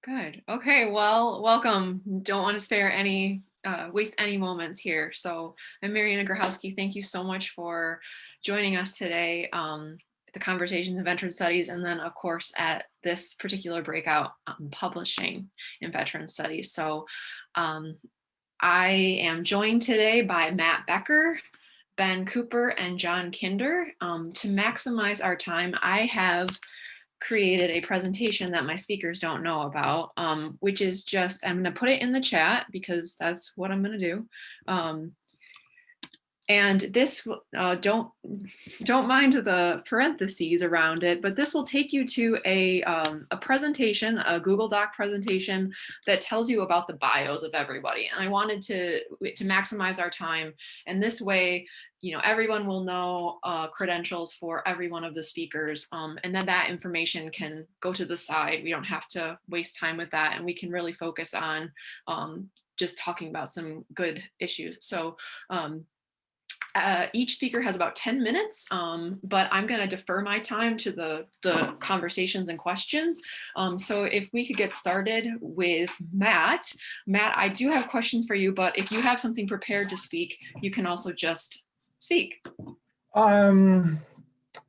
Good. Okay. Well, welcome. Don't want to spare any, waste any moments here. So I'm Mariana Grohowski. Thank you so much for joining us today at the Conversations in Veteran Studies, and then of course at this particular breakout publishing in Veteran Studies. So I am joined today by Matt Becker, Ben Cooper, and John Kinder. To maximize our time, I have created a presentation that my speakers don't know about, which is just, I'm going to put it in the chat because that's what I'm going to do. And this, don't mind the parentheses around it, but this will take you to a presentation, a Google Doc presentation that tells you about the bios of everybody. And I wanted to maximize our time. And this way, everyone will know credentials for every one of the speakers. And then that information can go to the side. We don't have to waste time with that. And we can really focus on just talking about some good issues. So each speaker has about 10 minutes, but I'm going to defer my time to the conversations and questions. So if we could get started with Matt. Matt, I do have questions for you, but if you have something prepared to speak, you can also just speak. I mean,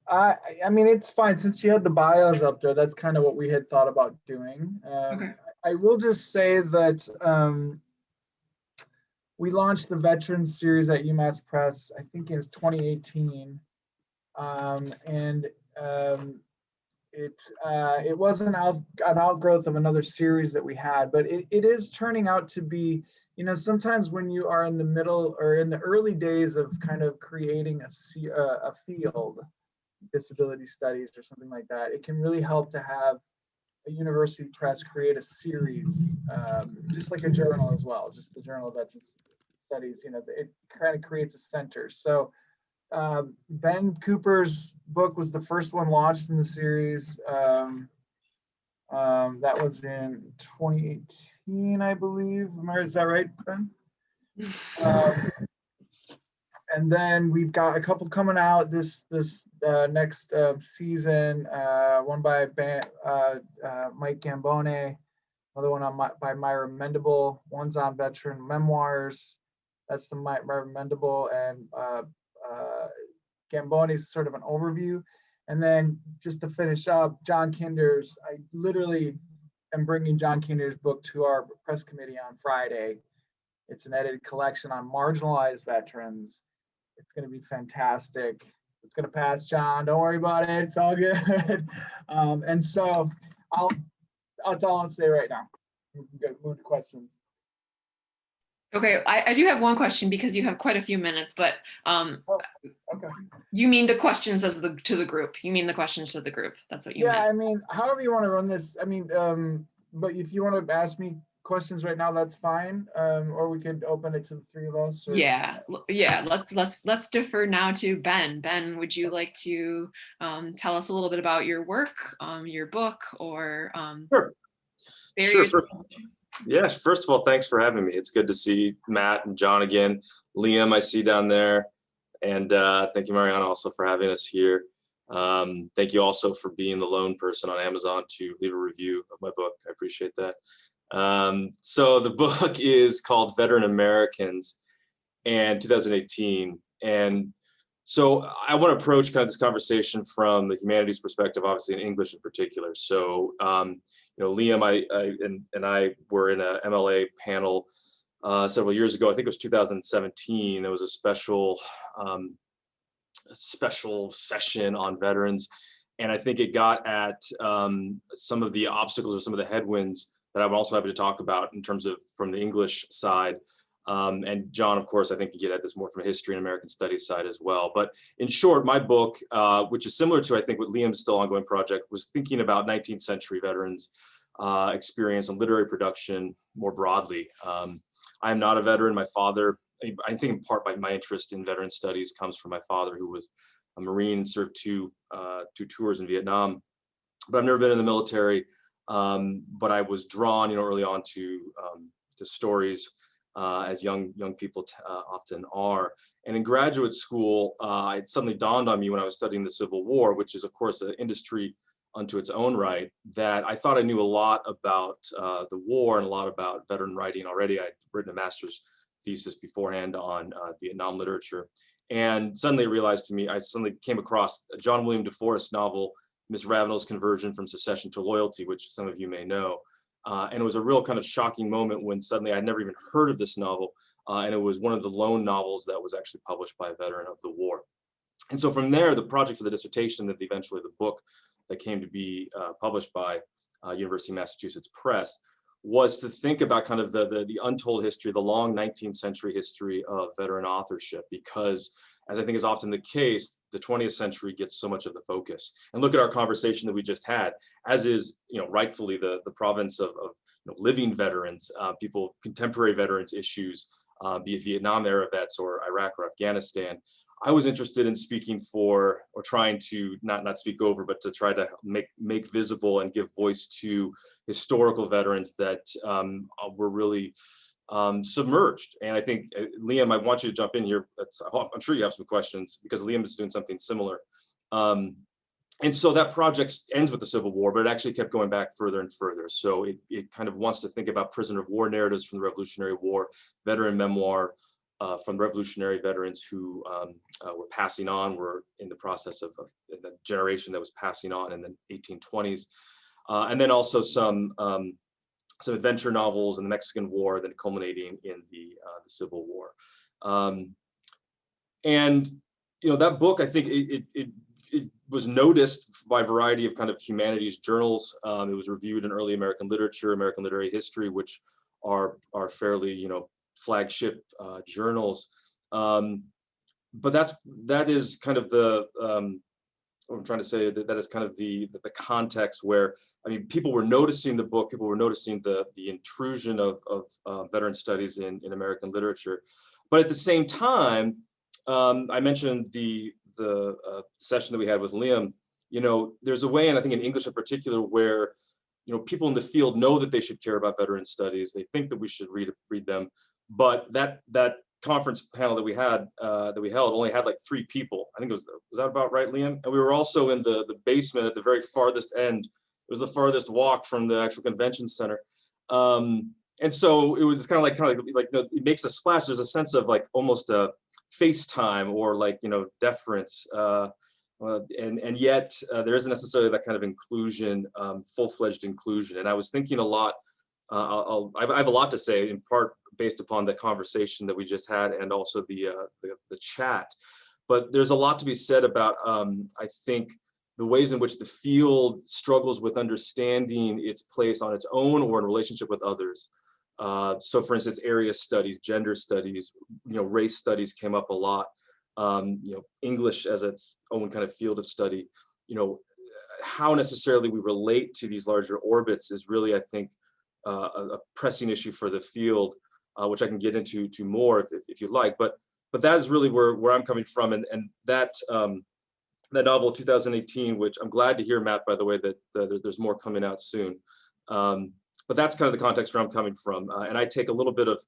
it's fine. Since you had the bios up there, that's kind of what we had thought about doing. Okay. I will just say that we launched the Veterans Series at UMass Press, I think it's 2018. It was an outgrowth of another series that we had, but it is turning out to be, sometimes when you are in the middle or in the early days of kind of creating a field, disability studies or something like that, it can really help to have a university press create a series, just like a journal as well, just the Journal of Veterans Studies, it kind of creates a center. So Ben Cooper's book was the first one launched in the series. That was in 2018, I believe. Is that right, Ben? And then we've got a couple coming out this next season. One by Mike Gambone, another one by Myra Mendable. One's on veteran memoirs. That's the Myra Mendable, and Gambone's sort of an overview. And then just to finish up, John Kinder's, I literally am bringing John Kinder's book to our press committee on Friday. It's an edited collection on marginalized veterans. It's going to be fantastic. It's going to pass, John. Don't worry about it. It's all good. And so that's all I'll say right now. We can move to questions. Okay, I do have one question because you have quite a few minutes, but okay. You mean the questions to the group? You mean the questions to the group? That's what you meant. Yeah, I mean, however you want to run this. I mean, but if you want to ask me questions right now, that's fine. Or we could open it to the three of us. Or... Yeah. Let's defer now to Ben. Ben, would you like to tell us a little bit about your work, your book, or Sure. Yes, first of all, thanks for having me. It's good to see Matt and John again. Liam, I see down there. And thank you, Mariana, also for having us here. Thank you also for being the lone person on Amazon to leave a review of my book. I appreciate that. So the book is called Veteran Americans and 2018. And so I want to approach kind of this conversation from the humanities perspective, obviously in English in particular. So, Liam and I were in a MLA panel several years ago. I think it was 2017. There was a special session on veterans, and I think it got at some of the obstacles or some of the headwinds that I'm also happy to talk about in terms of from the English side. And John, of course, I think you get at this more from a history and American studies side as well. But in short, my book, which is similar to, I think, what Liam's still ongoing project, was thinking about 19th century veterans experience and literary production more broadly. I am not a veteran. My father, I think in part by my interest in veteran studies comes from my father, who was a Marine and served two tours in Vietnam. But I've never been in the military. But I was drawn, early on to stories, as young people often are. And in graduate school, it suddenly dawned on me when I was studying the Civil War, which is, of course, an industry unto its own right, that I thought I knew a lot about the war and a lot about veteran writing already. I'd written a master's thesis beforehand on Vietnam literature. And suddenly it realized to me, I suddenly came across a John William DeForest novel, Miss Ravenel's Conversion from Secession to Loyalty, which some of you may know. And it was a real kind of shocking moment when suddenly I'd never even heard of this novel. And it was one of the lone novels that was actually published by a veteran of the war. And so from there, the project for the dissertation, and eventually the book that came to be published by University of Massachusetts Press, was to think about kind of the untold history, the long 19th century history of veteran authorship, because as I think is often the case, the 20th century gets so much of the focus. And look at our conversation that we just had, as is, rightfully the province of living veterans, people, contemporary veterans issues, be it Vietnam era vets or Iraq or Afghanistan. I was interested in speaking for, or trying to not speak over, but to try to make visible and give voice to historical veterans that were really submerged. And I think, Liam, I want you to jump in here. I'm sure you have some questions, because Liam is doing something similar. And so that project ends with the Civil War, but it actually kept going back further and further. So it kind of wants to think about prisoner of war narratives from the Revolutionary War, veteran memoir, from revolutionary veterans who were passing on, were in the process of the generation that was passing on in the 1820s. And then also some adventure novels in the Mexican War, then culminating in the Civil War. And that book, I think it was noticed by a variety of kind of humanities journals. It was reviewed in Early American Literature, American Literary History, which are fairly, flagship journals. But that is kind of the, what I'm trying to say, that is kind of the context where, I mean, people were noticing the book, people were noticing the intrusion of veteran studies in American literature. But at the same time, I mentioned the session that we had with Liam, there's a way, and I think in English in particular, where people in the field know that they should care about veteran studies. They think that we should read them, but that conference panel that we held only had like 3 people. I think was that about right, Liam? And we were also in the basement at the very farthest end. It was the farthest walk from the actual convention center. And so it was kind of like it makes a splash. There's a sense of like almost a FaceTime or like, deference. And yet there isn't necessarily that kind of inclusion, full-fledged inclusion. And I was thinking a lot, I have a lot to say, in part based upon the conversation that we just had and also the chat. But there's a lot to be said about, I think, the ways in which the field struggles with understanding its place on its own or in relationship with others. So for instance, area studies, gender studies, race studies came up a lot. English as its own kind of field of study, how necessarily we relate to these larger orbits is really, I think, a pressing issue for the field, which I can get into more if you'd like. But that is really where I'm coming from, and that novel 2018, which I'm glad to hear, Matt, by the way, that there's more coming out soon. But that's kind of the context where I'm coming from, and I take a little bit of,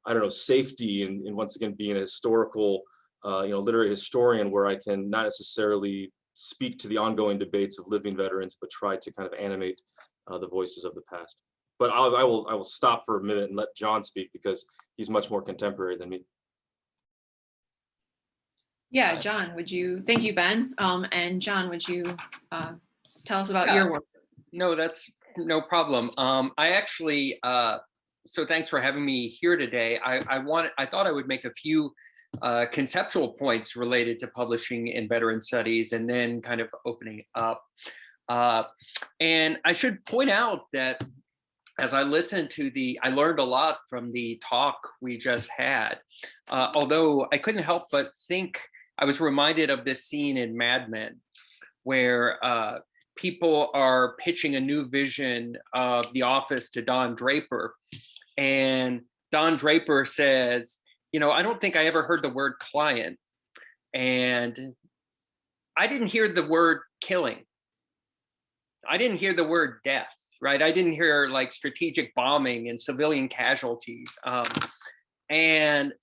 I don't know, safety in once again being a historical, literary historian, where I can not necessarily speak to the ongoing debates of living veterans, but try to kind of animate the voices of the past. But I will stop for a minute and let John speak, because he's much more contemporary than me. Yeah, John, thank you, Ben. And John, would you tell us about your work? No, that's no problem. I actually, so thanks for having me here today. I thought I would make a few conceptual points related to publishing in veteran studies, and then kind of opening up. And I should point out that as I listened to I learned a lot from the talk we just had, although I couldn't help but think, I was reminded of this scene in Mad Men, where people are pitching a new vision of the office to Don Draper. And Don Draper says, I don't think I ever heard the word client. And I didn't hear the word killing. I didn't hear the word death, right? I didn't hear like strategic bombing and civilian casualties. And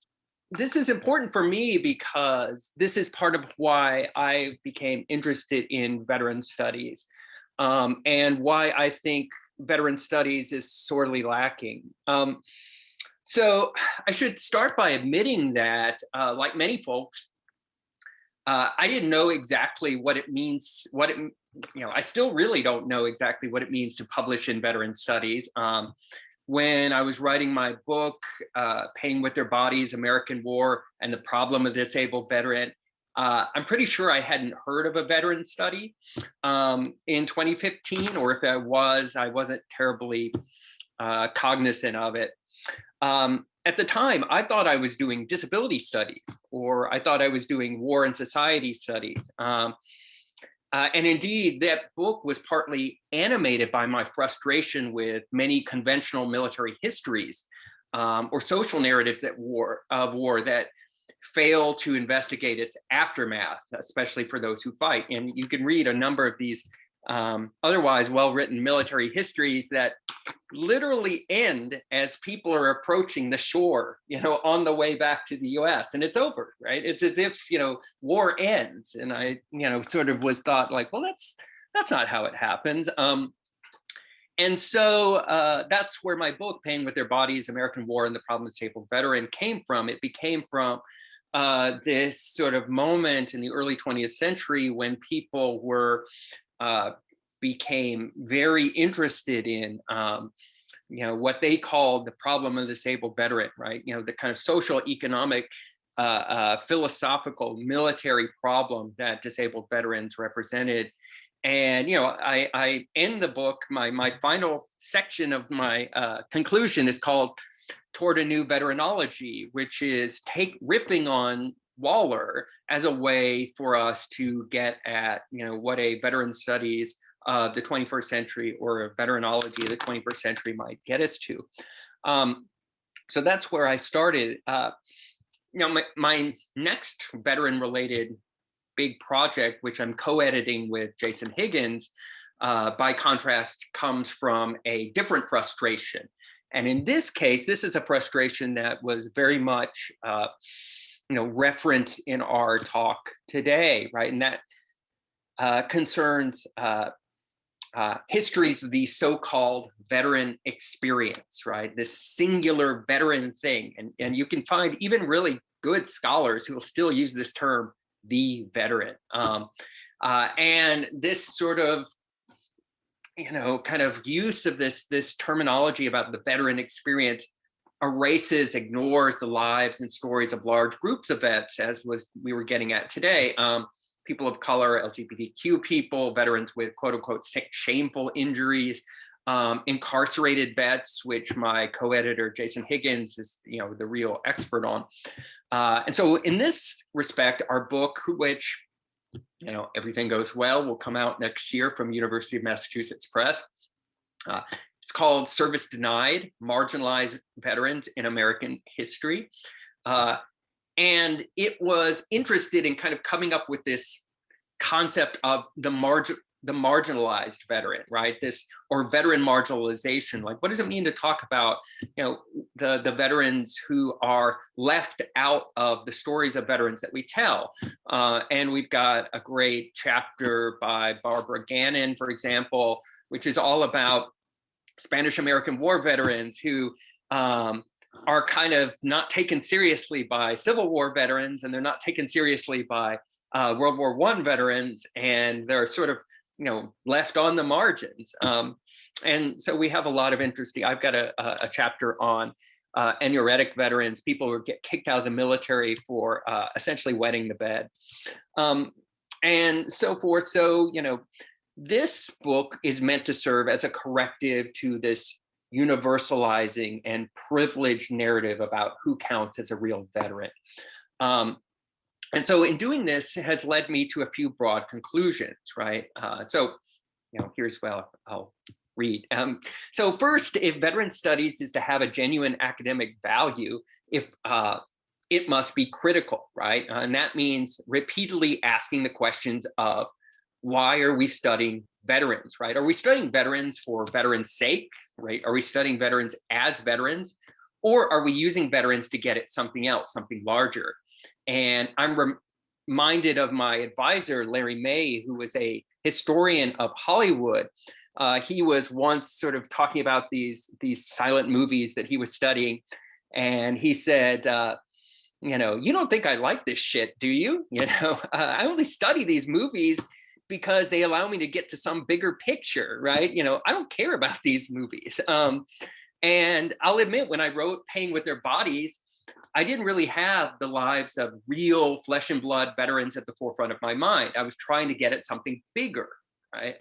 this is important for me, because this is part of why I became interested in veteran studies. and why I think veteran studies is sorely lacking. So I should start by admitting that, like many folks, I didn't know exactly what it means, I still really don't know exactly what it means to publish in veteran studies. When I was writing my book, Paying with Their Bodies, American War and the Problem of the Disabled Veteran, I'm pretty sure I hadn't heard of a veteran study in 2015, or if I wasn't terribly cognizant of it. At the time, I thought I was doing disability studies, or I thought I was doing war and society studies. And indeed, that book was partly animated by my frustration with many conventional military histories or social narratives of war that fail to investigate its aftermath, especially for those who fight. And you can read a number of these otherwise well-written military histories that literally end as people are approaching the shore, on the way back to the US, and it's over, right? It's as if, war ends. And I, sort of was thought like, well, that's not how it happens. And so that's where my book, Paying with Their Bodies, American War and the Problem of the Disabled Veteran, came from. It became from this sort of moment in the early 20th century when people became very interested in what they called the problem of the disabled veteran, right? The kind of social, economic, philosophical, military problem that disabled veterans represented. And I end the book, my final section of my conclusion is called Toward a New Veteranology, which is ripping on Waller as a way for us to get at what a veteran studies of the 21st century or a veteranology of the 21st century might get us to. So that's where I started. My next veteran-related big project, which I'm co-editing with Jason Higgins, by contrast, comes from a different frustration. And in this case, this is a frustration that was very much referenced in our talk today, right? And that concerns histories of the so-called veteran experience, right? This singular veteran thing. And you can find even really good scholars who will still use this term, the veteran. And this sort of, kind of use of this terminology about the veteran experience ignores the lives and stories of large groups of vets, as we were getting at today. People of color, LGBTQ people, veterans with quote unquote shameful injuries, incarcerated vets, which my co-editor Jason Higgins is the real expert on. And so in this respect, our book, which everything goes well, will come out next year from University of Massachusetts Press. It's called Service Denied: Marginalized Veterans in American History. And it was interested in kind of coming up with this concept of the marginalized veteran, right? Or veteran marginalization. Like, what does it mean to talk about, the veterans who are left out of the stories of veterans that we tell? And we've got a great chapter by Barbara Gannon, for example, which is all about Spanish-American War veterans who are kind of not taken seriously by Civil War veterans, and they're not taken seriously by World War I veterans, and they're sort of left on the margins. And so we have a lot of interesting. I've got a chapter on anuretic veterans, people who get kicked out of the military for essentially wetting the bed, and so forth. So this book is meant to serve as a corrective to this universalizing and privileged narrative about who counts as a real veteran. And so in doing this has led me to a few broad conclusions, right? So here's what I'll read. So first, if veteran studies is to have a genuine academic value, it must be critical, right? And that means repeatedly asking the questions of, why are we studying veterans, right? Are we studying veterans for veterans' sake, right? Are we studying veterans as veterans? Or are we using veterans to get at something else, something larger? And I'm reminded of my advisor, Larry May, who was a historian of Hollywood. He was once sort of talking about these silent movies that he was studying, and he said, you know, you don't think I like this shit, do you? You know, I only study these movies because they allow me to get to some bigger picture, right? You know, I don't care about these movies. And I'll admit, when I wrote Paying with Their Bodies, I didn't really have the lives of real flesh and blood veterans at the forefront of my mind. I was trying to get at something bigger, right?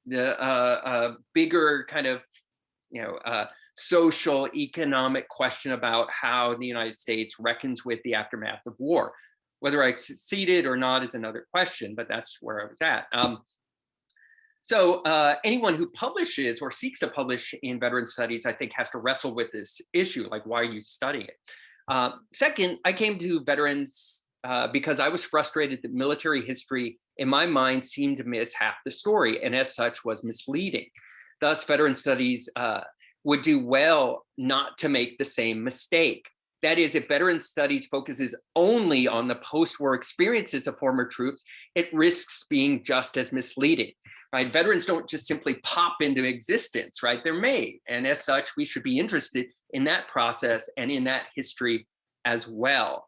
The bigger kind of, you know, social, economic question about how the United States reckons with the aftermath of war. Whether I succeeded or not is another question, but that's where I was at. So anyone who publishes or seeks to publish in veteran studies, I think, has to wrestle with this issue, like, why are you studying it? Second, I came to veterans because I was frustrated that military history, in my mind, seemed to miss half the story, and as such was misleading. Thus, veteran studies would do well not to make the same mistake. That is, if veteran studies focuses only on the post-war experiences of former troops, it risks being just as misleading, right? Veterans don't just simply pop into existence, right? They're made, and as such, we should be interested in that process and in that history as well.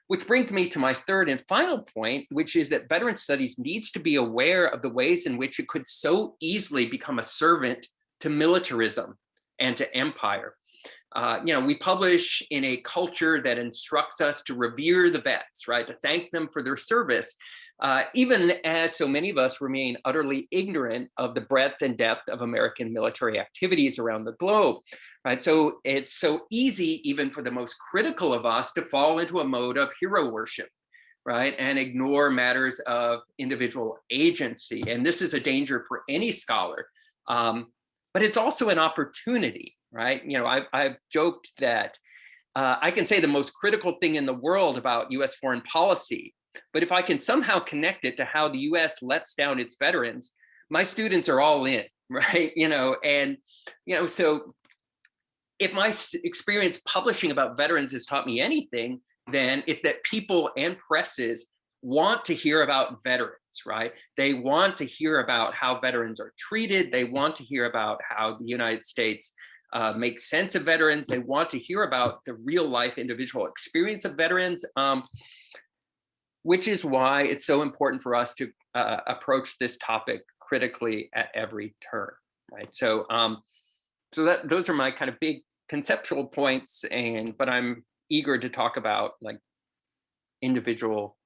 Which brings me to my third and final point, which is that veteran studies needs to be aware of the ways in which it could so easily become a servant to militarism and to empire. You know, we publish in a culture that instructs us to revere the vets, right? To thank them for their service, even as so many of us remain utterly ignorant of the breadth and depth of American military activities around the globe, right? So it's so easy, even for the most critical of us, to fall into a mode of hero worship, right? And ignore matters of individual agency. And this is a danger for any scholar, but it's also an opportunity, right? You know, I've joked that I can say the most critical thing in the world about US foreign policy, but if I can somehow connect it to how the US lets down its veterans, my students are all in, right? You know, and, you know, so if my experience publishing about veterans has taught me anything, then it's that people and presses want to hear about veterans, right? They want to hear about how veterans are treated. They want to hear about how the United States makes sense of veterans. They want to hear about the real life individual experience of veterans, which is why it's so important for us to approach this topic critically at every turn, right? So, those are my kind of big conceptual points, but I'm eager to talk about like individual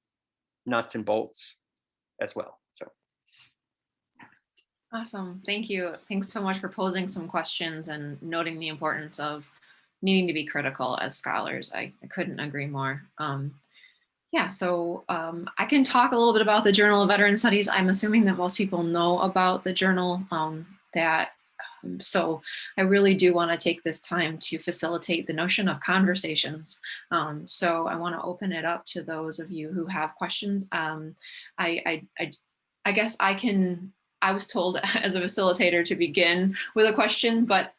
nuts and bolts as well. So. Awesome. Thank you. Thanks so much for posing some questions and noting the importance of needing to be critical as scholars. I couldn't agree more. Yeah, so I can talk a little bit about the Journal of Veteran Studies. I'm assuming that most people know about the journal. So I really do want to take this time to facilitate the notion of conversations. So I want to open it up to those of you who have questions. I guess I was told as a facilitator to begin with a question, but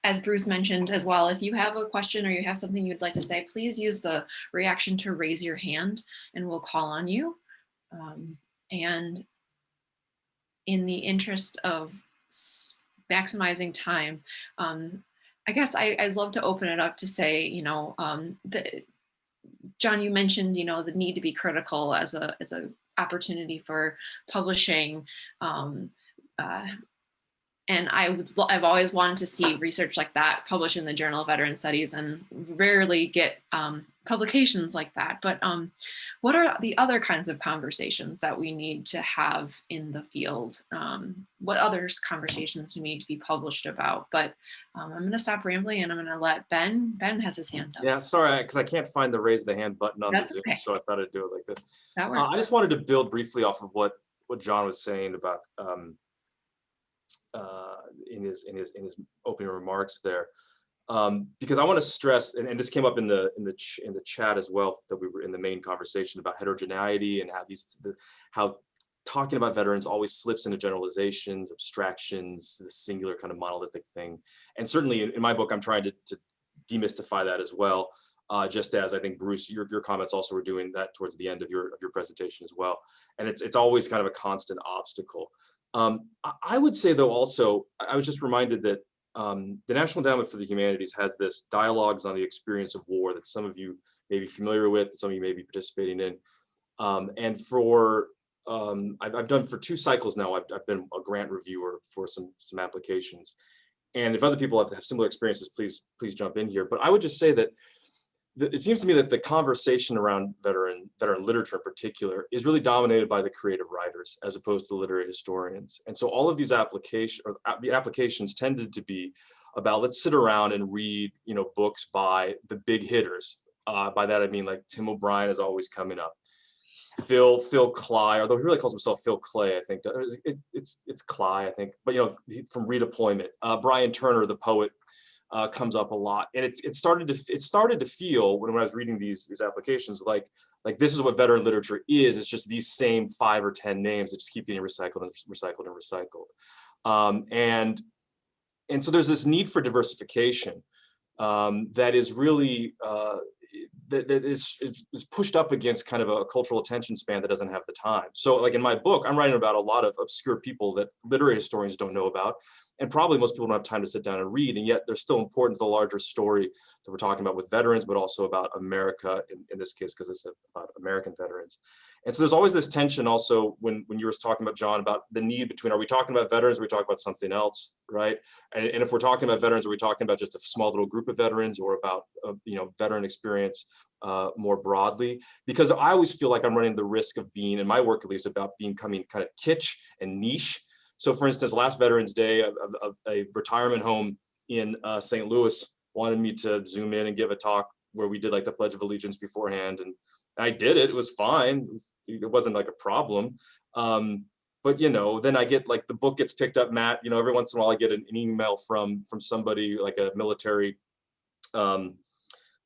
as Bruce mentioned as well, if you have a question or you have something you'd like to say, please use the reaction to raise your hand and we'll call on you. And in the interest of maximizing time, I guess I'd love to open it up to say, you know, John, you mentioned, you know, the need to be critical as a opportunity for publishing, and I've always wanted to see research like that published in the Journal of Veteran Studies, and rarely get publications like that. But what are the other kinds of conversations that we need to have in the field? What other conversations do we need to be published about? But I'm going to stop rambling and I'm going to let Ben. Ben has his hand up. Yeah, sorry, because I can't find the raise the hand button on That's the Zoom, okay. so I thought I'd do it like this. That works. I just wanted to build briefly off of what John was saying about in his opening remarks there, because I want to stress, and this came up in the chat as well, that we were in the main conversation about heterogeneity and how talking about veterans always slips into generalizations, abstractions, the singular kind of monolithic thing. And certainly in my book, I'm trying to demystify that as well. just as I think Bruce, your comments also were doing that towards the end of your presentation as well. And it's always kind of a constant obstacle. I would say though also, I was just reminded that the National Endowment for the Humanities has this dialogues on the experience of war that some of you may be familiar with, some of you may be participating in. And for I've done for 2 cycles now, I've been a grant reviewer for some applications. And if other people have similar experiences, please jump in here. But I would just say that it seems to me that the conversation around veteran literature in particular is really dominated by the creative writers as opposed to the literary historians. And so all of these applications tended to be about, let's sit around and read, books by the big hitters. By that I mean like Tim O'Brien is always coming up. Phil Cly, although he really calls himself Phil Clay, I think it's Cly, I think, but from Redeployment. Brian Turner, the poet, comes up a lot, and it started to feel when I was reading these applications like this is what veteran literature is. It's just these same 5 or 10 names that just keep getting recycled and recycled and recycled. And so there's this need for diversification that is really that is pushed up against kind of a cultural attention span that doesn't have the time. So like in my book, I'm writing about a lot of obscure people that literary historians don't know about. And probably most people don't have time to sit down and read, and yet they're still important to the larger story that we're talking about with veterans, but also about America in this case, because it's about American veterans. And so there's always this tension also when you were talking about, John, about the need between, are we talking about veterans or are we talking about something else, right? And if we're talking about veterans, are we talking about just a small little group of veterans or about, veteran experience more broadly? Because I always feel like I'm running the risk of being, in my work at least, about becoming kind of kitsch and niche. So for instance, last Veterans Day, a retirement home in St. Louis wanted me to zoom in and give a talk where we did like the Pledge of Allegiance beforehand. And I did it, it was fine. It wasn't like a problem. But then I get like the book gets picked up, Matt, every once in a while I get an email from somebody like a military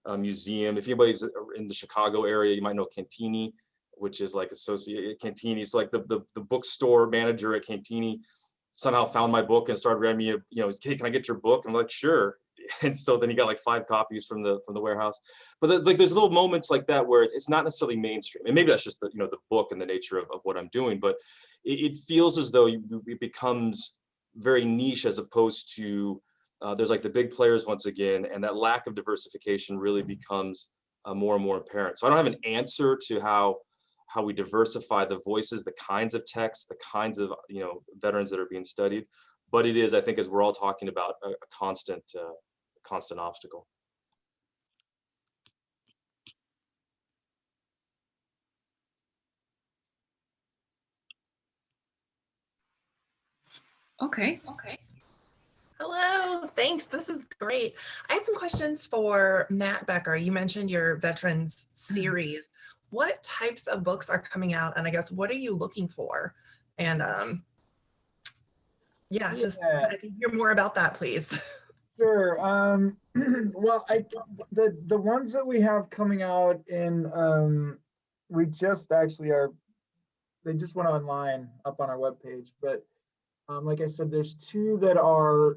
museum. If anybody's in the Chicago area, you might know Cantini, which is like associated Cantini. So like the bookstore manager at Cantini somehow found my book and started writing me, hey, can I get your book? I'm like, sure. And so then he got like 5 copies from the warehouse. But like there's little moments like that where it's not necessarily mainstream. And maybe that's just the book and the nature of what I'm doing. But it feels as though it becomes very niche as opposed to there's like the big players once again, and that lack of diversification really becomes more and more apparent. So I don't have an answer to how we diversify the voices, the kinds of texts, the kinds of veterans that are being studied. But it is, I think, as we're all talking about, a constant obstacle. Okay. Hello, thanks. This is great. I had some questions for Matt Becker. You mentioned your veterans series. What types of books are coming out, and I guess what are you looking for? And just I can hear more about that, please. Sure. Well, the ones that we have coming out in we just actually they just went online up on our webpage, but like I said, there's 2 that are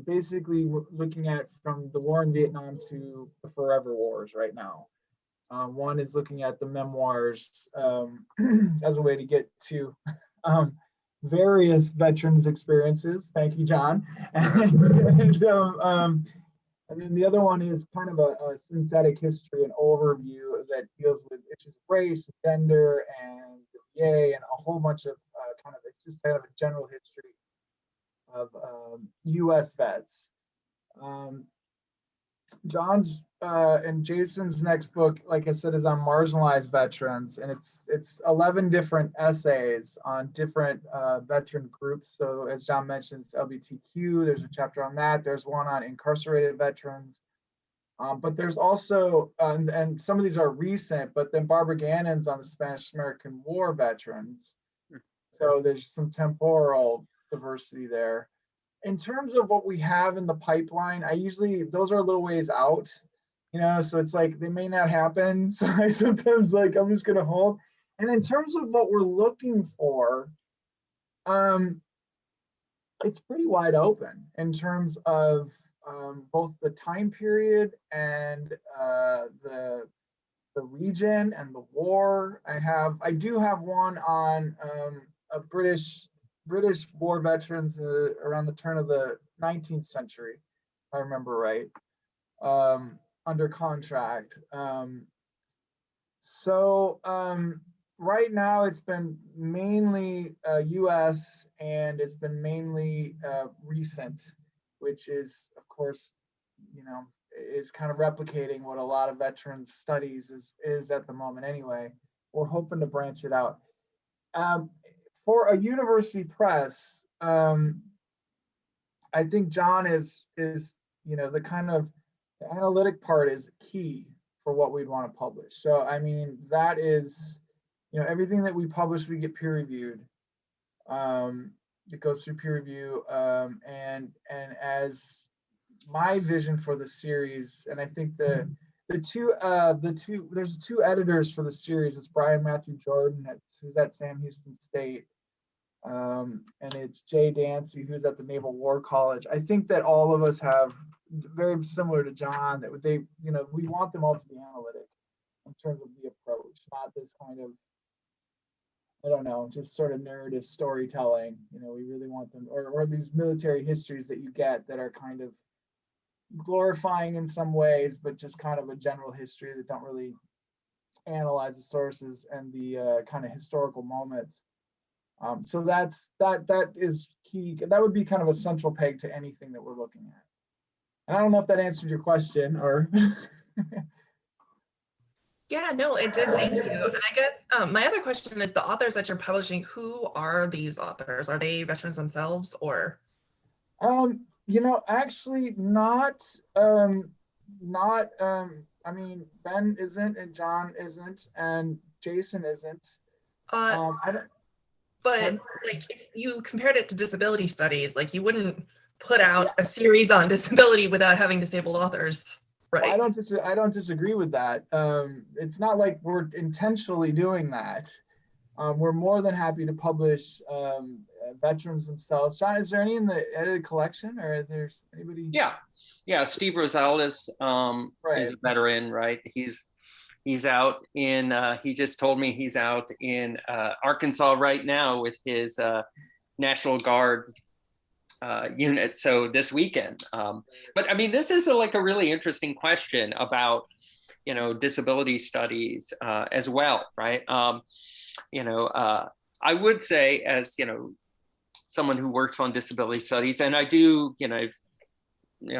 basically looking at from the war in Vietnam to the forever wars right now. One is looking at the memoirs as a way to get to various veterans' experiences. Thank you, John. And then the other one is kind of a synthetic history and overview that deals with issues of race, gender, and the VA, and a whole bunch of it's just kind of a general history of U.S. vets. John's and Jason's next book, like I said, is on marginalized veterans, and it's 11 different essays on different veteran groups. So as John mentioned, it's LGBTQ. There's a chapter on that. There's one on incarcerated veterans. But there's also, and some of these are recent, but then Barbara Gannon's on the Spanish-American War veterans. So there's some temporal diversity there. In terms of what we have in the pipeline, those are a little ways out, so it's like they may not happen. So I sometimes I'm just gonna hold. And in terms of what we're looking for, it's pretty wide open in terms of both the time period and the region and the war. I do have one on a British war veterans around the turn of the 19th century, if I remember right, under contract. Right now it's been mainly US, and it's been mainly recent, which is, of course, is kind of replicating what a lot of veterans studies is at the moment anyway. We're hoping to branch it out. For a university press, I think John is the kind of the analytic part is key for what we'd want to publish. So I mean, that is, everything that we publish, we get peer reviewed. It goes through peer review, and as my vision for the series, and I think the two there's two editors for the series. It's Brian Matthew Jordan, who's at Sam Houston State, and it's Jay Dancy, who's at the Naval War College. I think that all of us have, very similar to John, that they, we want them all to be analytic in terms of the approach, not this kind of, I don't know, just sort of narrative storytelling. We really want them, or these military histories that you get that are kind of glorifying in some ways, but just kind of a general history that don't really analyze the sources and the kind of historical moments. So that is key. That would be kind of a central peg to anything that we're looking at. And I don't know if that answered your question or. Yeah, no, it did. Thank you. And I guess my other question is, the authors that you're publishing, who are these authors? Are they veterans themselves, or? Actually not. I mean, Ben isn't, and John isn't, and Jason isn't. I don't. But like, if you compared it to disability studies, like you wouldn't put out a series on disability without having disabled authors, right? Well, I don't disagree with that. It's not like we're intentionally doing that. We're more than happy to publish veterans themselves. John, is there any in the edited collection, or is there anybody? Yeah. Steve Rosales Right. is a veteran, right? He's out in, he just told me he's out in Arkansas right now with his National Guard unit. So this weekend. But I mean, this is like a really interesting question about, disability studies as well, right? I would say, as, someone who works on disability studies, and I do,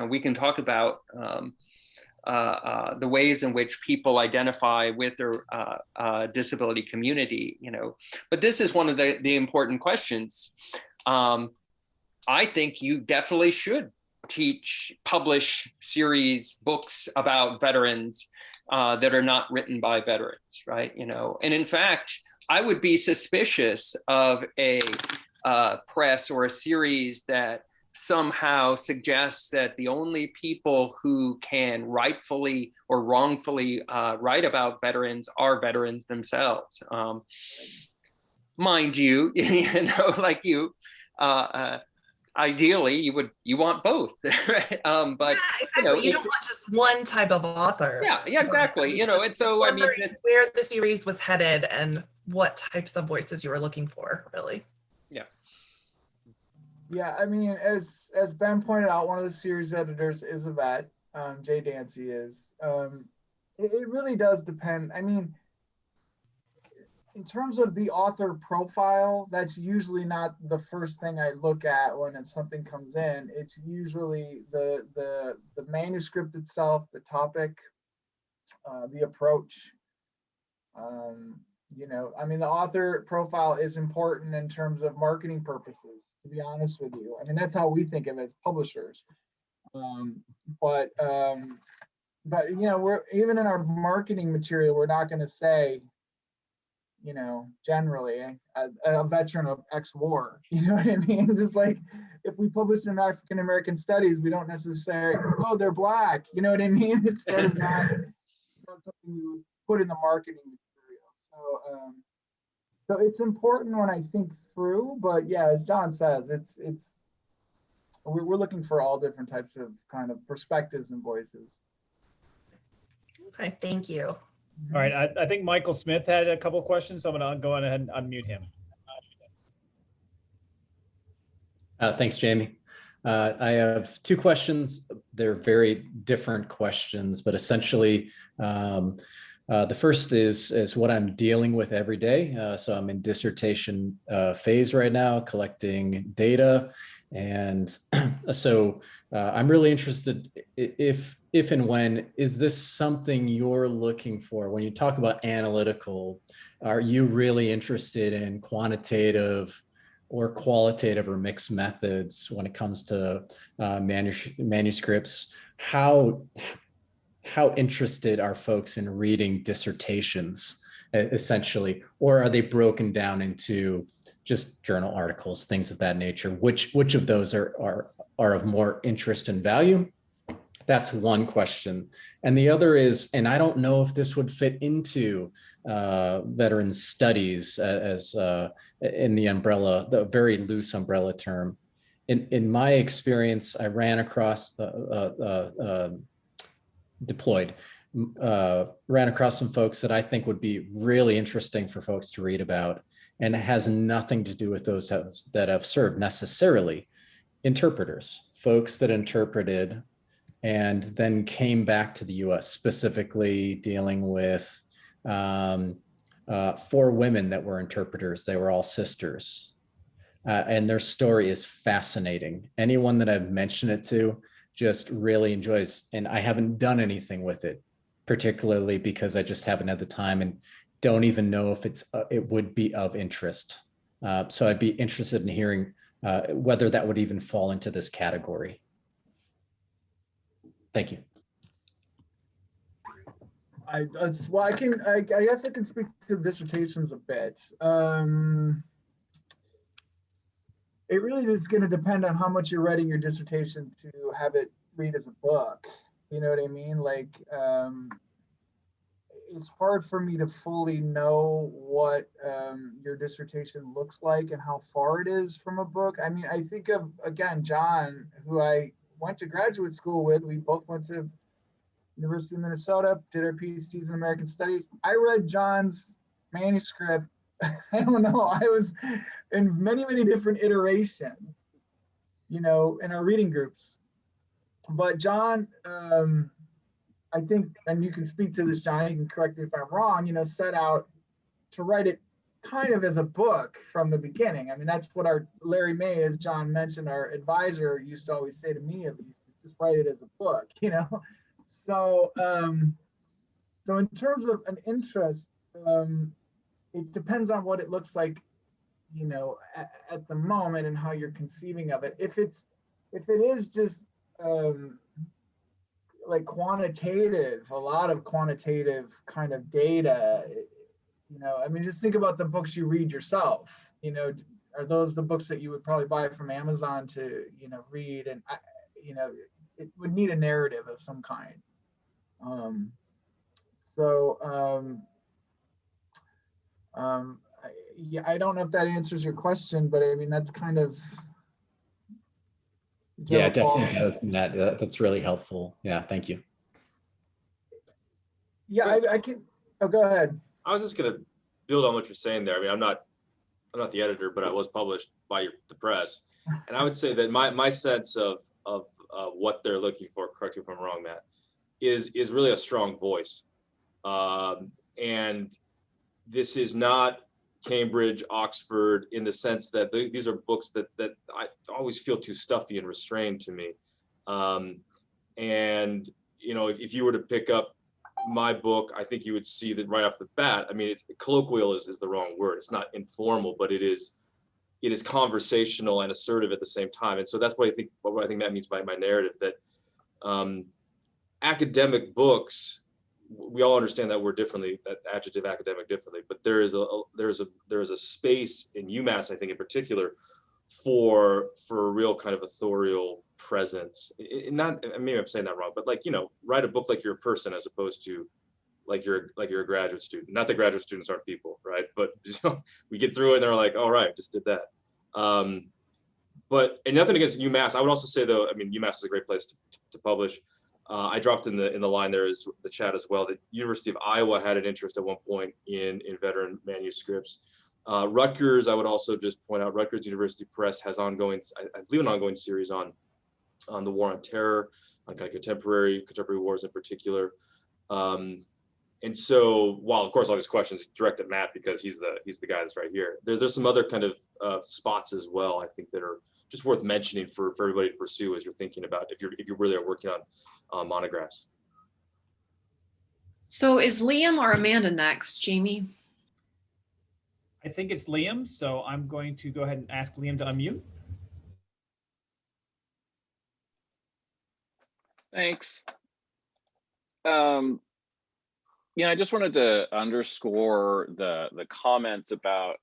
we can talk about the ways in which people identify with their disability community, but this is one of the important questions. I think you definitely should publish series books about veterans that are not written by veterans, right? And in fact, I would be suspicious of a press or a series that somehow suggests that the only people who can rightfully or wrongfully write about veterans are veterans themselves. Mind you, like you, ideally you want both, right? But exactly. You don't want just one type of author. Yeah, exactly. And so I mean, where the series was headed and what types of voices you were looking for, really. Yeah, I mean, as Ben pointed out, one of the series editors is a vet. Jay Dancy is. It really does depend. I mean, in terms of the author profile, that's usually not the first thing I look at when something comes in. It's usually the manuscript itself, the topic, the approach. I mean, the author profile is important in terms of marketing purposes, to be honest with you. I mean, that's how we think of it as publishers. But we're, even in our marketing material, we're not going to say, generally a veteran of X war, you know what I mean? Just like if we publish in African American studies, we don't necessarily, oh, they're Black, you know what I mean? It's sort of not something we would put in the marketing material. So it's important when I think through, but yeah, as John says, it's we're looking for all different types of kind of perspectives and voices. Okay, thank you. All right, I think Michael Smith had a couple of questions, so I'm going to go ahead and unmute him. Thanks, Jamie. I have two questions. They're very different questions, but essentially, the first is what I'm dealing with every day. So I'm in dissertation phase right now, collecting data. And so I'm really interested if and when, is this something you're looking for? When you talk about analytical, are you really interested in quantitative or qualitative or mixed methods when it comes to manuscripts? How interested are folks in reading dissertations, essentially, or are they broken down into just journal articles, things of that nature? Which of those are of more interest and value? That's one question. And the other is, and I don't know if this would fit into veteran studies as in the umbrella, the very loose umbrella term. In my experience, I ran across deployed, ran across some folks that I think would be really interesting for folks to read about, and it has nothing to do with those that have served necessarily. Interpreters, folks that interpreted and then came back to the US, specifically dealing with 4 women that were interpreters. They were all sisters. And their story is fascinating. Anyone that I've mentioned it to just really enjoys, and I haven't done anything with it, particularly because I just haven't had the time and don't even know if it would be of interest. So I'd be interested in hearing whether that would even fall into this category. Thank you. I guess I can speak to dissertations a bit. It really is going to depend on how much you're writing your dissertation to have it read as a book. You know what I mean? Like, it's hard for me to fully know what your dissertation looks like and how far it is from a book. I mean, I think of, again, John, who I went to graduate school with. We both went to University of Minnesota, did our PhDs in American Studies. I read John's manuscript. I don't know. I was in many, many different iterations, you know, in our reading groups. But John, I think, and you can speak to this, John, you can correct me if I'm wrong, you know, set out to write it kind of as a book from the beginning. I mean, that's what our Larry May, as John mentioned, our advisor used to always say to me, at least, just write it as a book, you know? So, so in terms of an interest, it depends on what it looks like, you know, at the moment and how you're conceiving of it. If it is just like quantitative, a lot of quantitative kind of data, you know, I mean, just think about the books you read yourself, you know, are those the books that you would probably buy from Amazon to, you know, read? And, you know, it would need a narrative of some kind. Yeah, I don't know if that answers your question, but I mean, that's kind of. Yeah, it definitely does, Matt. That's really helpful. Yeah, thank you. Yeah, I can. Oh, go ahead. I was just going to build on what you're saying there. I mean, I'm not the editor, but I was published by the press, and I would say that my sense of what they're looking for, correct me if I'm wrong, Matt, is really a strong voice, and this is not Cambridge, Oxford, in the sense that these are books that I always feel too stuffy and restrained to me. And, you know, if you were to pick up my book, I think you would see that right off the bat. I mean, it's colloquial is the wrong word. It's not informal, but it is conversational and assertive at the same time. And so that's what I think that means by my narrative, that academic books, we all understand that word differently, that adjective academic differently, but there is a space in UMass, I think in particular, for a real kind of authorial presence. Not, maybe I'm saying that wrong, but like, you know, write a book like you're a person as opposed to like you're a graduate student. Not that graduate students aren't people, right? But you know, we get through it and they're like, all right, just did that. and nothing against UMass. I would also say though, I mean, UMass is a great place to publish. I dropped in the line there is the chat as well that University of Iowa had an interest at one point in veteran manuscripts. Rutgers, I would also just point out, Rutgers University Press has ongoing, I believe, an ongoing series on the war on terror, on kind of contemporary wars in particular. And so, while of course all these questions direct at Matt because he's the guy that's right here. There's some other kind of spots as well, I think, that are just worth mentioning for everybody to pursue as you're thinking about if you really are working on monographs. So is Liam or Amanda next, Jamie? I think it's Liam, so I'm going to go ahead and ask Liam to unmute. Thanks. I just wanted to underscore the comments about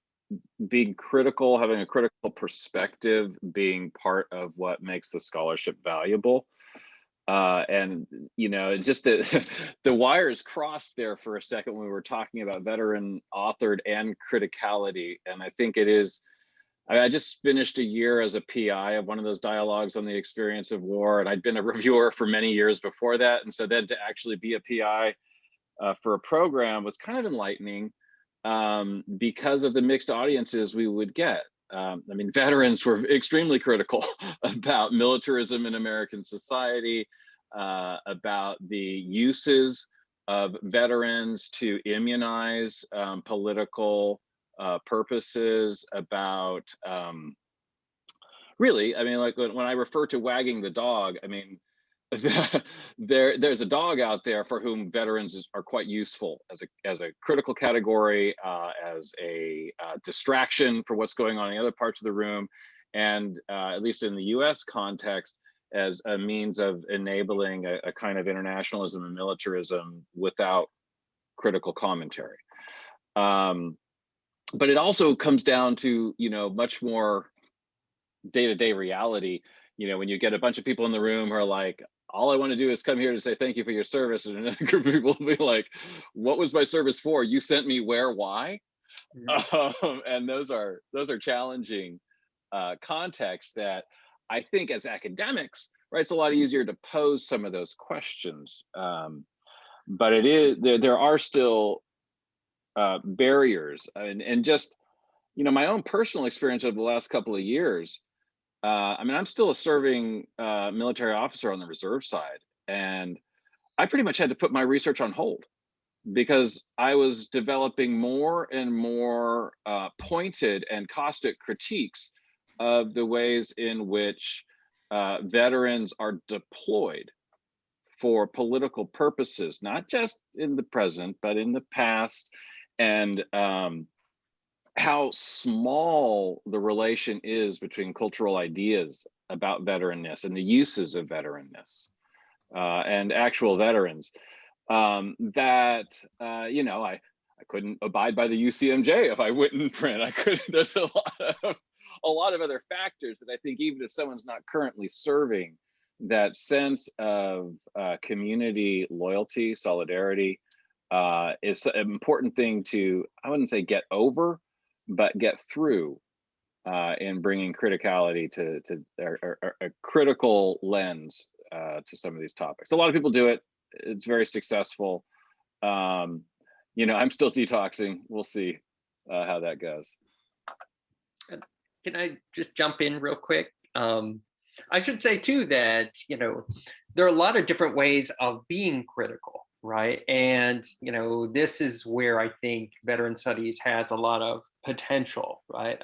being critical, having a critical perspective, being part of what makes the scholarship valuable. And just the wires crossed there for a second when we were talking about veteran authored and criticality. And I think it is, I just finished a year as a PI of one of those dialogues on the experience of war, and I'd been a reviewer for many years before that. And so then to actually be a PI for a program was kind of enlightening because of the mixed audiences we would get. I mean, veterans were extremely critical about militarism in American society, about the uses of veterans to immunize political purposes, about really, I mean, like when I refer to wagging the dog, I mean, there's a dog out there for whom veterans are quite useful as a critical category, as a distraction for what's going on in the other parts of the room, and at least in the US context, as a means of enabling a kind of internationalism and militarism without critical commentary. But it also comes down to, much more day-to-day reality. When you get a bunch of people in the room who are like, all I want to do is come here to say thank you for your service, and another group of people will be like, what was my service for? You sent me where, why? And those are challenging contexts that I think as academics, right, it's a lot easier to pose some of those questions. But there are still barriers, and just, my own personal experience over the last couple of years, I mean, I'm still a serving military officer on the reserve side, and I pretty much had to put my research on hold because I was developing more and more pointed and caustic critiques of the ways in which veterans are deployed for political purposes, not just in the present, but in the past, and how small the relation is between cultural ideas about veteranness and the uses of veteranness and actual veterans. I couldn't abide by the UCMJ if I went in print. I couldn't. There's a lot of other factors that I think, even if someone's not currently serving, that sense of community loyalty, solidarity is an important thing to, I wouldn't say get over, but get through in bringing criticality to a critical lens to some of these topics. A lot of people do it. It's very successful. I'm still detoxing. We'll see how that goes. Can I just jump in real quick? I should say too that, there are a lot of different ways of being critical, right? And, this is where I think veteran studies has a lot of potential, right?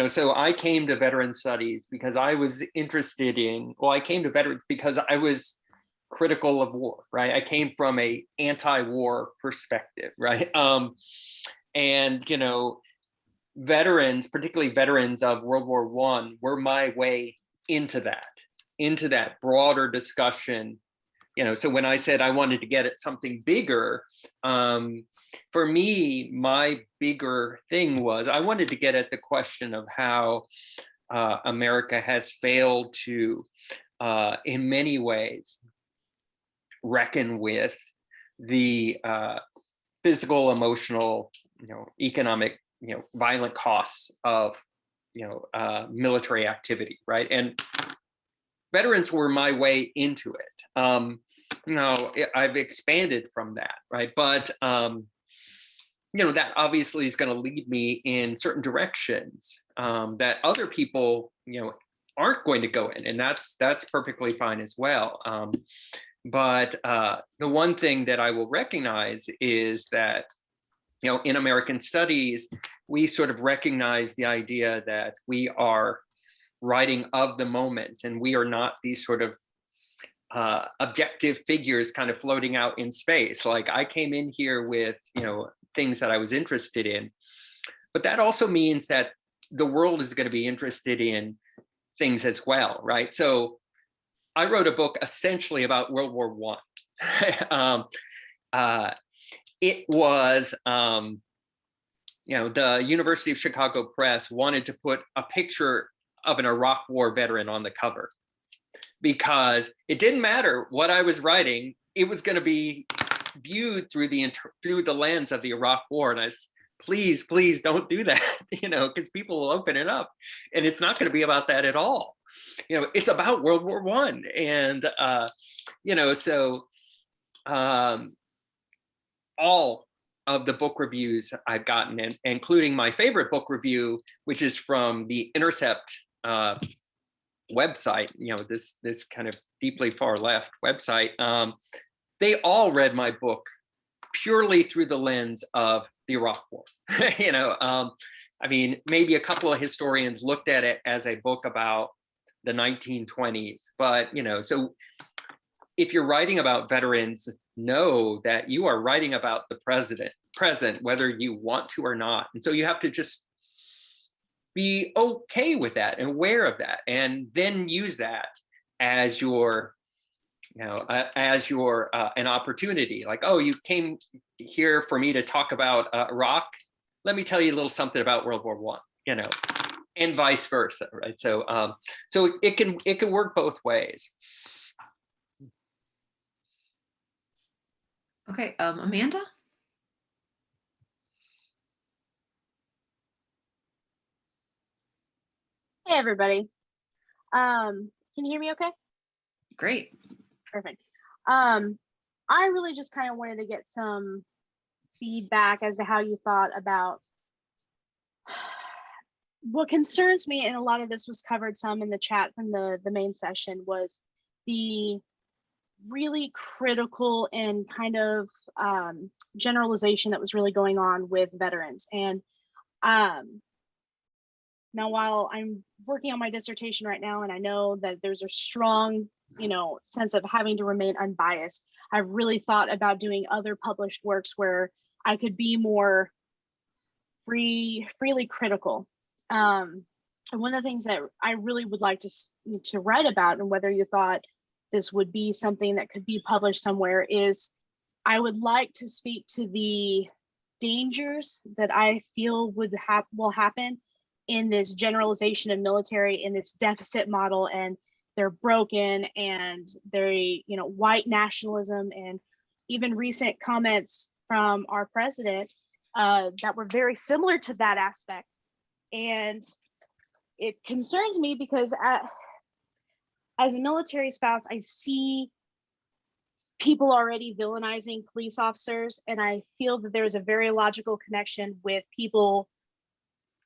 So I came to veteran studies because I was interested in, I came to veterans because I was critical of war, right? I came from a anti-war perspective, right? Veterans, particularly veterans of World War I, were my way into that broader discussion. So when I said I wanted to get at something bigger, for me, my bigger thing was I wanted to get at the question of how America has failed to, in many ways, reckon with the physical, emotional, economic, violent costs of military activity, right? And veterans were my way into it. I've expanded from that, right? But that obviously is going to lead me in certain directions that other people, aren't going to go in, and that's perfectly fine as well. But the one thing that I will recognize is that, in American studies, we sort of recognize the idea that we are writing of the moment, and we are not these sort of objective figures kind of floating out in space. Like, I came in here with, things that I was interested in, but that also means that the world is going to be interested in things as well, right? So I wrote a book essentially about World War I. It was, the University of Chicago Press wanted to put a picture of an Iraq War veteran on the cover, because it didn't matter what I was writing, it was going to be viewed through the lens of the Iraq War. And I said, please don't do that, because people will open it up, and it's not going to be about that at all. It's about World War I. And so all of the book reviews I've gotten, and including my favorite book review, which is from the Intercept website, this kind of deeply far left website, they all read my book purely through the lens of the Iraq War. Maybe a couple of historians looked at it as a book about the 1920s, but so if you're writing about veterans, know that you are writing about the present, whether you want to or not. And so you have to just be okay with that and aware of that, and then use that as your an opportunity. Like, oh, you came here for me to talk about Iraq, let me tell you a little something about World War I, and vice versa, right? So it can work both ways. Okay, Amanda? Hey, everybody. Can you hear me okay? Great. Perfect. I really just kind of wanted to get some feedback as to how you thought about what concerns me, and a lot of this was covered some in the chat from the main session, was the really critical and kind of generalization that was really going on with veterans. And now, while I'm working on my dissertation right now, and I know that there's a strong, sense of having to remain unbiased, I've really thought about doing other published works where I could be more freely critical. And one of the things that I really would like to write about, and whether you thought this would be something that could be published somewhere, is I would like to speak to the dangers that I feel will happen in this generalization of military, in this deficit model, and they're broken, and they're, white nationalism, and even recent comments from our president that were very similar to that aspect. And it concerns me because as a military spouse, I see people already villainizing police officers, and I feel that there's a very logical connection with people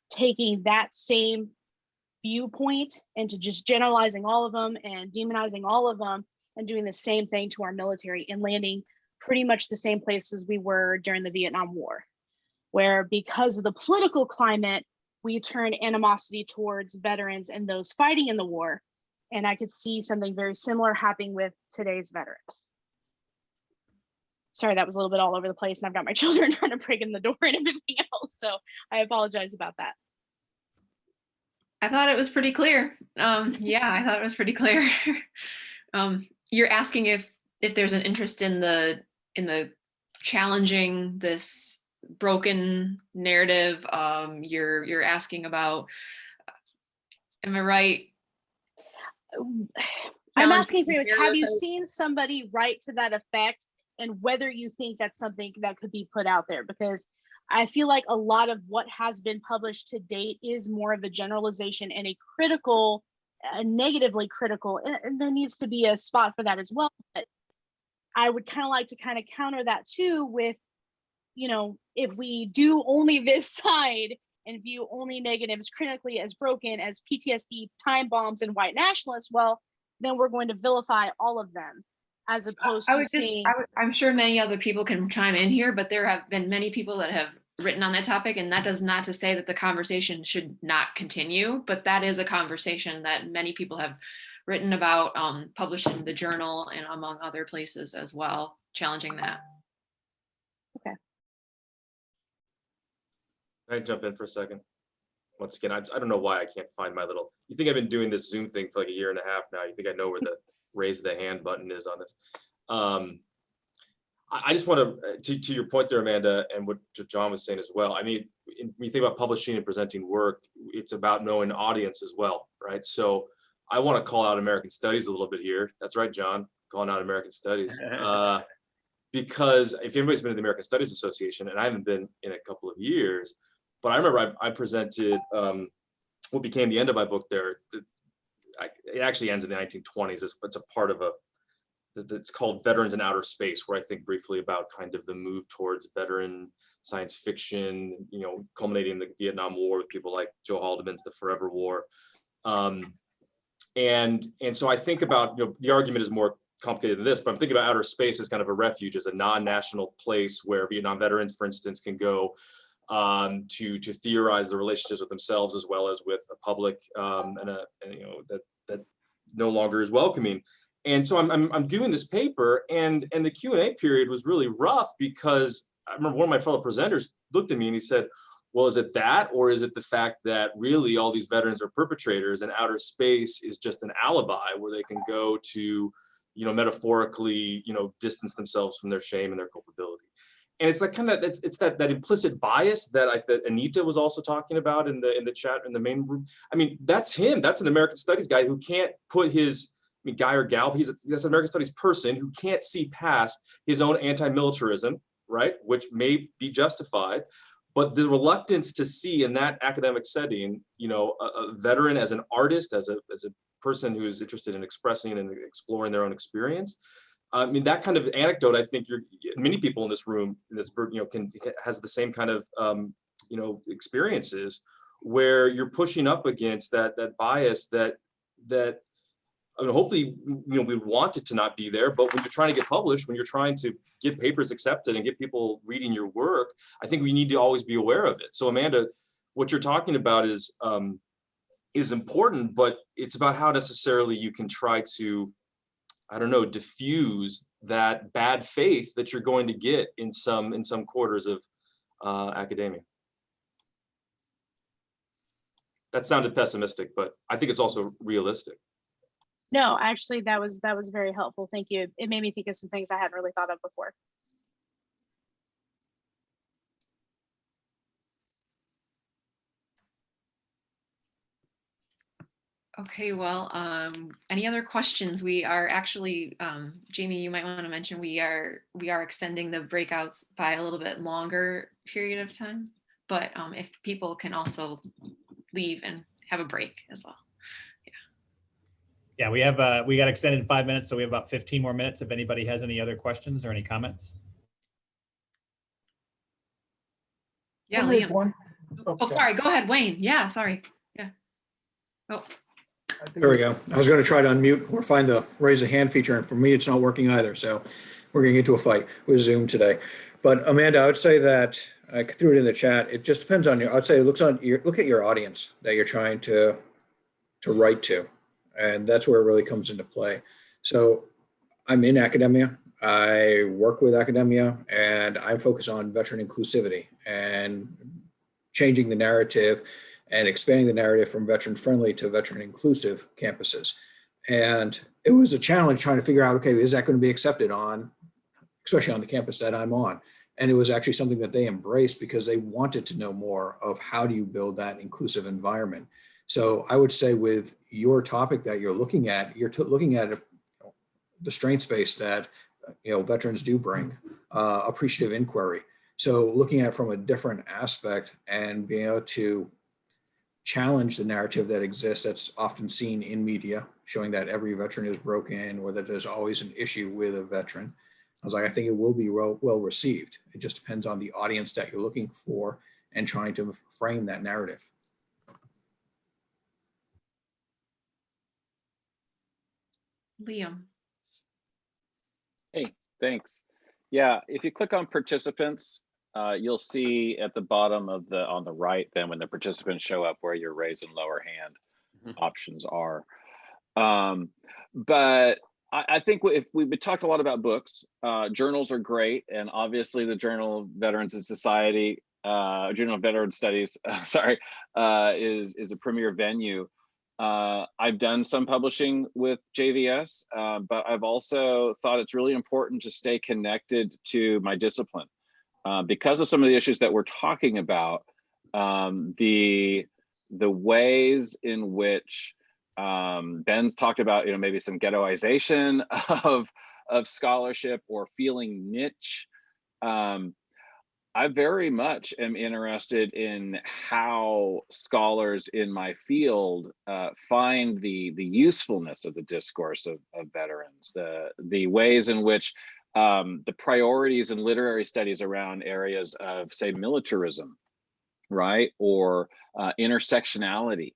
taking that same viewpoint into just generalizing all of them and demonizing all of them, and doing the same thing to our military, and landing pretty much the same places we were during the Vietnam War, where because of the political climate, we turn animosity towards veterans and those fighting in the war. And I could see something very similar happening with today's veterans. Sorry, that was a little bit all over the place, and I've got my children trying to break in the door and everything else, so I apologize about that. I thought it was pretty clear. Yeah, I thought it was pretty clear. You're asking if there's an interest in the challenging this broken narrative. You're asking about, am I right? I'm asking pretty much, have you seen somebody write to that effect, and whether you think that's something that could be put out there? Because I feel like a lot of what has been published to date is more of a generalization and a critical, negatively critical, and there needs to be a spot for that as well. But I would kind of like to kind of counter that too with, you know, if we do only this side and view only negatives critically as broken, as PTSD, time bombs, and white nationalists, well, then we're going to vilify all of them, as opposed to seeing. I'm sure many other people can chime in here, but there have been many people that have written on that topic, and that does not to say that the conversation should not continue, but that is a conversation that many people have written about, published in the journal and among other places as well, challenging that. Okay. Can I jump in for a second? Once again, I don't know why I can't find my little, you think I've been doing this Zoom thing for like a year and a half now. You think I know where the raise the hand button is on this. I just want to your point there, Amanda, and what John was saying as well. I mean, when you think about publishing and presenting work, it's about knowing the audience as well, right? So I want to call out American Studies a little bit here. That's right, John, calling out American Studies. Because if anybody's been to the American Studies Association, and I haven't been in a couple of years, but I remember I presented what became the end of my book there. It actually ends in the 1920s. It's a part of it's called Veterans in Outer Space, where I think briefly about kind of the move towards veteran science fiction, you know, culminating in the Vietnam War with people like Joe Haldeman's The Forever War. And so I think about, you know, the argument is more complicated than this, but I'm thinking about outer space as kind of a refuge, as a non-national place where Vietnam veterans, for instance, can go to theorize the relationships with themselves as well as with a public and you know that no longer is welcoming. And so I'm doing this paper, and the Q&A period was really rough, because I remember one of my fellow presenters looked at me and he said, well, is it that, or is it the fact that really all these veterans are perpetrators and outer space is just an alibi where they can go to, you know, metaphorically, you know, distance themselves from their shame and their culpability? And it's like kind of it's that implicit bias that Anita was also talking about in the chat in the main room. I mean, that's him. That's an American Studies guy who can't put his, I mean, guy or gal, that's an American Studies person who can't see past his own anti-militarism, right, which may be justified, but the reluctance to see in that academic setting, you know, a veteran as an artist, as a person who is interested in expressing and exploring their own experience. I mean, that kind of anecdote, I think many people in this room, in this, you know, has the same kind of, you know, experiences where you're pushing up against that bias that I mean, hopefully, you know, we want it to not be there, but when you're trying to get published, when you're trying to get papers accepted and get people reading your work, I think we need to always be aware of it. So Amanda, what you're talking about is important, but it's about how necessarily you can try to, I don't know, diffuse that bad faith that you're going to get in some quarters of academia. That sounded pessimistic, but I think it's also realistic. No, actually, that was very helpful. Thank you. It made me think of some things I hadn't really thought of before. Okay, well, any other questions? We are actually, Jamie, you might want to mention we are extending the breakouts by a little bit longer period of time, but if people can also leave and have a break as well. Yeah, we got extended 5 minutes, so we have about 15 more minutes if anybody has any other questions or any comments. Yeah, Liam. Oh, sorry, go ahead, Wayne. Yeah, sorry. Yeah. Oh. There we go. I was going to try to unmute or find the raise a hand feature, and for me, it's not working either. So we're going to get into a fight with Zoom today. But Amanda, I would say that I threw it in the chat. It just depends on I'd say it look at your audience that you're trying to write to, and that's where it really comes into play. So I'm in academia. I work with academia, and I focus on veteran inclusivity and changing the narrative and expanding the narrative from veteran friendly to veteran inclusive campuses. And it was a challenge trying to figure out, okay, is that going to be accepted on, especially on the campus that I'm on? And it was actually something that they embraced because they wanted to know more of how do you build that inclusive environment. So I would say with your topic that you're looking at, you're looking at the strengths base that, you know, veterans do bring, appreciative inquiry. So looking at it from a different aspect and being able to challenge the narrative that exists that's often seen in media, showing that every veteran is broken or that there's always an issue with a veteran. I was like, I think it will be well received. It just depends on the audience that you're looking for and trying to frame that narrative. Liam. Hey, thanks. Yeah, if you click on participants, you'll see at the bottom of on the right, then when the participants show up, where your raise and lower hand options are. But I think if we've talked a lot about books, journals are great, and obviously the Journal of Veterans and Society, Journal of Veteran Studies, sorry, is a premier venue. I've done some publishing with JVS, but I've also thought it's really important to stay connected to my discipline because of some of the issues that we're talking about. The ways in which Ben's talked about, maybe some ghettoization of scholarship or feeling niche. I very much am interested in how scholars in my field find the usefulness of the discourse of veterans, the ways in which the priorities in literary studies around areas of, say, militarism, right, or intersectionality.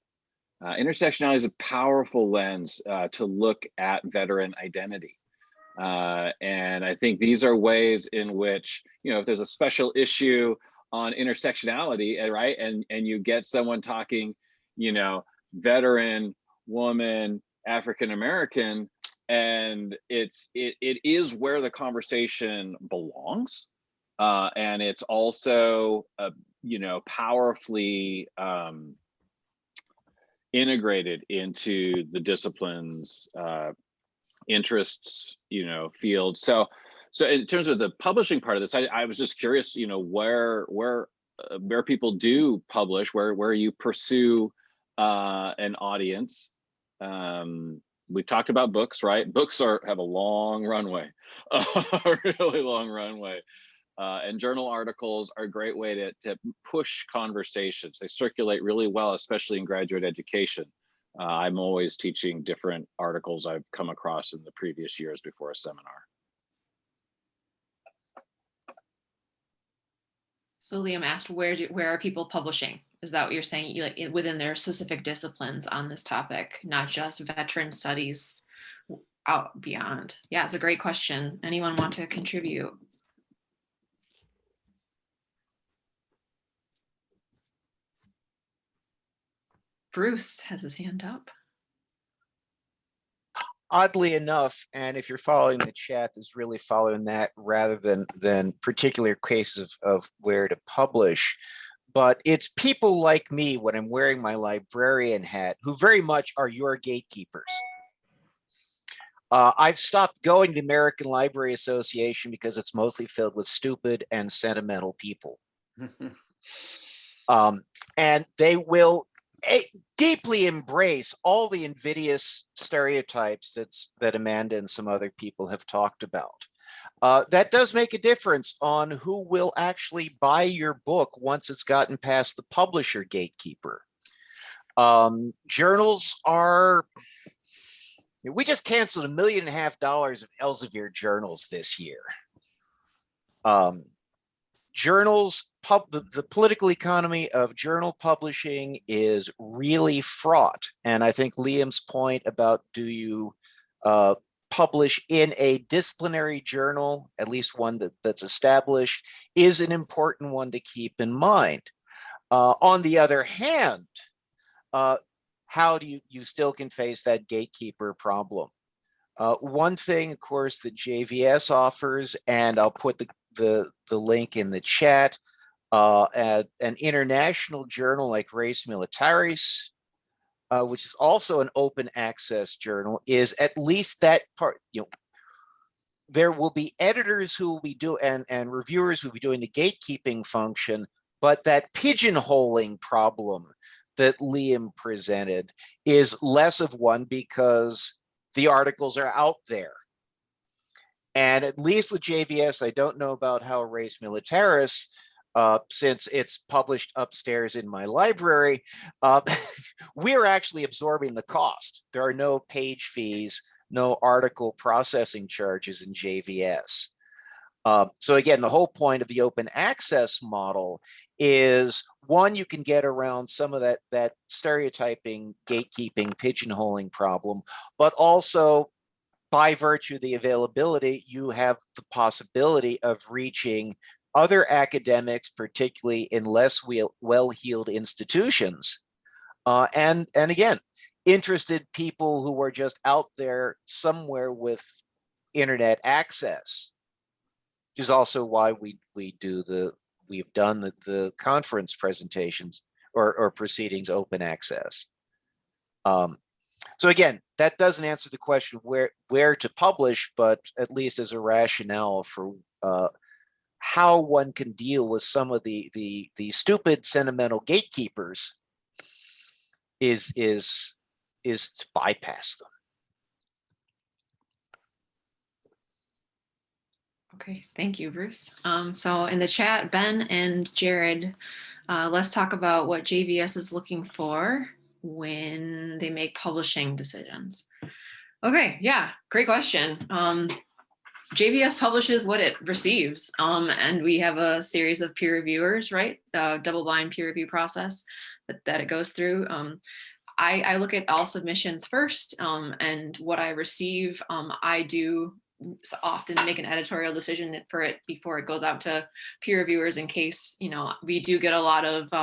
Intersectionality is a powerful lens to look at veteran identity. And I think these are ways in which, if there's a special issue on intersectionality, right, and you get someone talking, veteran, woman, African American, and it is where the conversation belongs, and it's also powerfully integrated into the discipline's interests, field. So in terms of the publishing part of this, I was just curious, where people do publish, where you pursue an audience. We've talked about books, right? Books have a long runway, a really long runway. And journal articles are a great way to push conversations. They circulate really well, especially in graduate education. I'm always teaching different articles I've come across in the previous years before a seminar. So Liam asked, where are people publishing? Is that what you're saying? Like within their specific disciplines on this topic, not just veteran studies out beyond? Yeah, it's a great question. Anyone want to contribute? Bruce has his hand up. Oddly enough, and if you're following the chat, is really following that rather than particular cases of where to publish. But it's people like me when I'm wearing my librarian hat who very much are your gatekeepers. I've stopped going to the American Library Association because it's mostly filled with stupid and sentimental people. And they will deeply embrace all the invidious stereotypes that Amanda and some other people have talked about. That does make a difference on who will actually buy your book once it's gotten past the publisher gatekeeper. Journals are, we just canceled $1.5 million of Elsevier journals this year. Journals, the political economy of journal publishing is really fraught. And I think Liam's point about do you publish in a disciplinary journal, at least one that's established, is an important one to keep in mind. On the other hand, how do you still can face that gatekeeper problem? One thing, of course, that JVS offers, and I'll put the link in the chat, at an international journal like Res Militaris, which is also an open access journal, is at least that part, there will be editors who will be doing and reviewers who will be doing the gatekeeping function, but that pigeonholing problem that Liam presented is less of one because the articles are out there. And at least with JVS, I don't know about how res militaris, since it's published upstairs in my library, we're actually absorbing the cost. There are no page fees, no article processing charges in JVS. So again, the whole point of the open access model is, one, you can get around some of that stereotyping, gatekeeping, pigeonholing problem, but also by virtue of the availability, you have the possibility of reaching other academics, particularly in less well-heeled institutions. And again, interested people who are just out there somewhere with internet access, which is also why we've done the conference presentations or proceedings open access. So again, that doesn't answer the question where to publish, but at least as a rationale for how one can deal with some of the stupid sentimental gatekeepers is to bypass them. Okay, thank you, Bruce. So in the chat, Ben and Jared, let's talk about what JVS is looking for when they make publishing decisions. Okay, yeah, great question. JVS publishes what it receives, and we have a series of peer reviewers, right? Double-blind peer review process that it goes through. I look at all submissions first, and what I receive, I do often make an editorial decision for it before it goes out to peer reviewers, in case, you know, we do get a lot of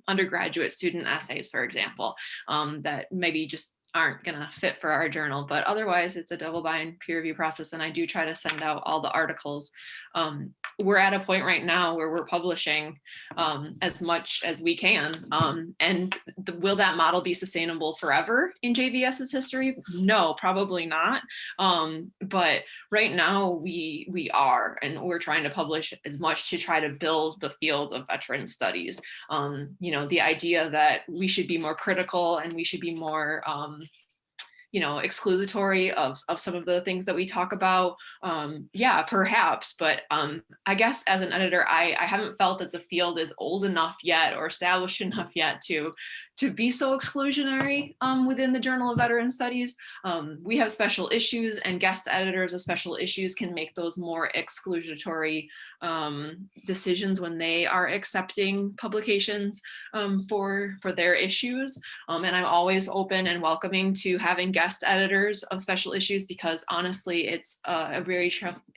undergraduate student essays, for example, that maybe just aren't going to fit for our journal, but otherwise it's a double-blind peer review process, and I do try to send out all the articles. We're at a point right now where we're publishing as much as we can, and will that model be sustainable forever in JVS's history? No, probably not, but right now we are, and we're trying to publish as much to try to build the field of veteran studies. You know, the idea that we should be more critical and we should be more you know, exclusatory of some of the things that we talk about. Yeah, perhaps, but I guess as an editor, I haven't felt that the field is old enough yet or established enough yet to be so exclusionary within the Journal of Veteran Studies. We have special issues, and guest editors of special issues can make those more exclusionatory decisions when they are accepting publications for their issues. And I'm always open and welcoming to having guest editors of special issues, because honestly, it's a very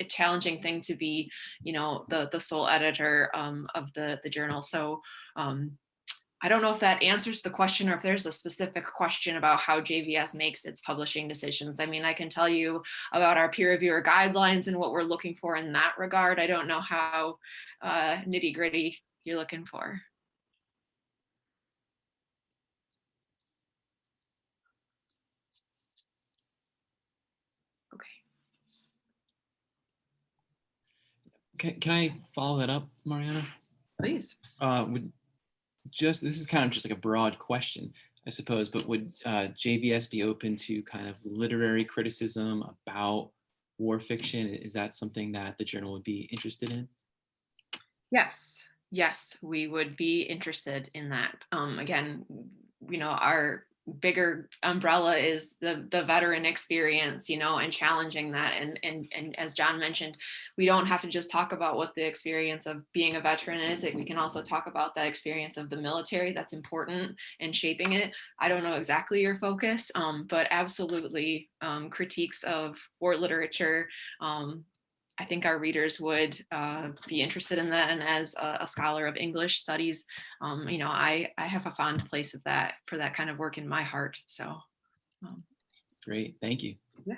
challenging thing to be, you know, the sole editor of the journal. So I don't know if that answers the question, or if there's a specific question about how JVS makes its publishing decisions. I mean, I can tell you about our peer reviewer guidelines and what we're looking for in that regard. I don't know how nitty gritty you're looking for. Can I follow that up, Mariana? Please. This is kind of just like a broad question, I suppose, but would JVS be open to kind of literary criticism about war fiction? Is that something that the journal would be interested in? Yes, we would be interested in that. Again, you know, our bigger umbrella is the veteran experience, you know, and challenging that. And as John mentioned, we don't have to just talk about what the experience of being a veteran is. We can also talk about that experience of the military that's important and shaping it. I don't know exactly your focus, but absolutely critiques of war literature. I think our readers would be interested in that. And as a scholar of English studies, you know, I have a fond place of that, for that kind of work in my heart. So. Great, thank you. Yeah.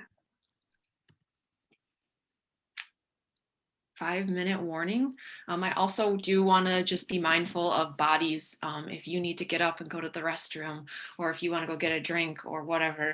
5-minute warning. I also do want to just be mindful of bodies. If you need to get up and go to the restroom, or if you want to go get a drink or whatever,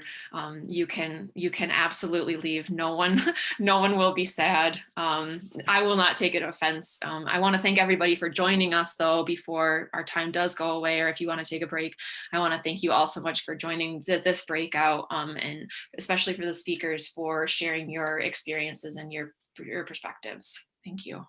you can absolutely leave. No one will be sad. I will not take it offense. I want to thank everybody for joining us, though, before our time does go away, or if you want to take a break. I want to thank you all so much for joining this breakout, and especially for the speakers for sharing your experiences and your your perspectives. Thank you.